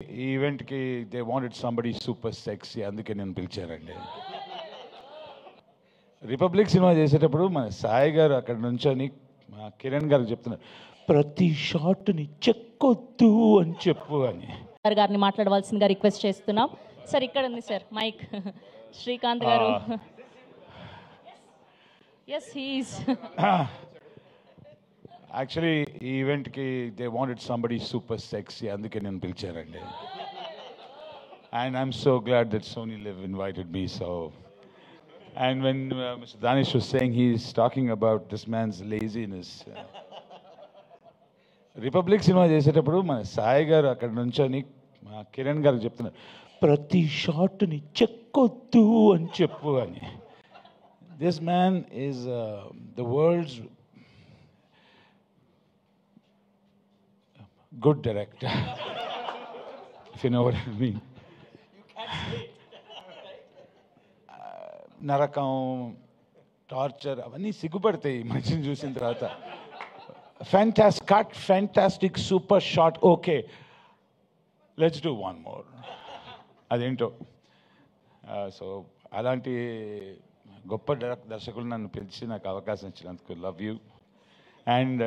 ఈ ఈవెంట్కి they wanted somebody super sexy, అందుకే నేను పిలిచారండి. రిపబ్లిక్ సినిమా చేసేటప్పుడు మన సాయి గారు అక్కడ నుంచొని మా కిరణ్ గారికి చెప్తున్నారు, ప్రతి షాట్ని చెక్కొద్దు అని చెప్పు అని. గారిని మాట్లాడవలసిందిగా రిక్వెస్ట్ చేస్తున్నాం. సార్ ఇక్కడ ఉంది సార్ మైక్. శ్రీకాంత్ గారు. Yes he's. యాక్చువల్లీ ఈ ఈవెంట్కి they wanted somebody super sexy, అందుకే నేను పిలిచారండి. And I'm so glad that Sony LIV invited me. So and when Mr. Danish was saying, he's talking about this man's laziness. Republic cinema చేసేటప్పుడు మన సాయి గారు అక్కడ నుంచొని మా కిరణ్ గారికి చెప్తున్నారు, ప్రతి షాట్ని చెక్కొద్దు అని చెప్పు అని. This man is the world's good director, if you know what I mean. నరకం, టార్చర్ అవన్నీ సిగ్గుపడతాయి మనిషిని చూసిన తర్వాత. Fantastic super shot, okay let's do one more, అదేంటో. సో అలాంటి గొప్ప దర్శకులు నన్ను పిలిచి నాకు అవకాశం ఇచ్చినందుకు లవ్ యూ. అండ్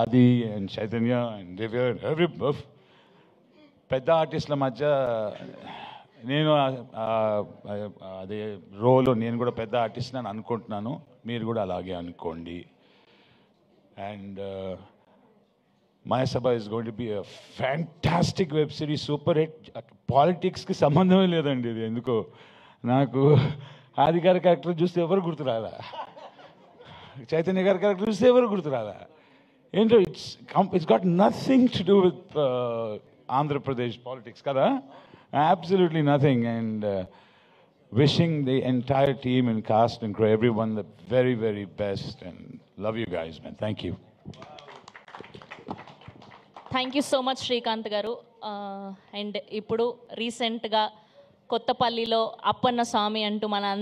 ఆది and Chaitanya and Divya and every పెద్ద ఆర్టిస్టుల మధ్య నేను అదే రోల్, నేను కూడా పెద్ద ఆర్టిస్ట్ అని అనుకుంటున్నాను, మీరు కూడా అలాగే అనుకోండి. And Mayasabha is going to be a fantastic web series, super hit. పాలిటిక్స్కి సంబంధమే లేదండి ఇది. ఎందుకో నాకు ఆది గారి క్యారెక్టర్ చూస్తే ఎవరు గుర్తురాలా, చైతన్య గారి క్యారెక్టర్ చూస్తే ఎవరు గుర్తురాలా. ఏంటో it's got nothing to do with Andhra Pradesh politics కదా, absolutely nothing. And wishing the entire team and cast and crew, everyone, the very, very best. And love you guys, man. Thank you. Thank you so much Srikanth గారు. And ఇప్పుడు రీసెంట్గా కొత్తపల్లిలో అప్పన్న స్వామి అంటూ మన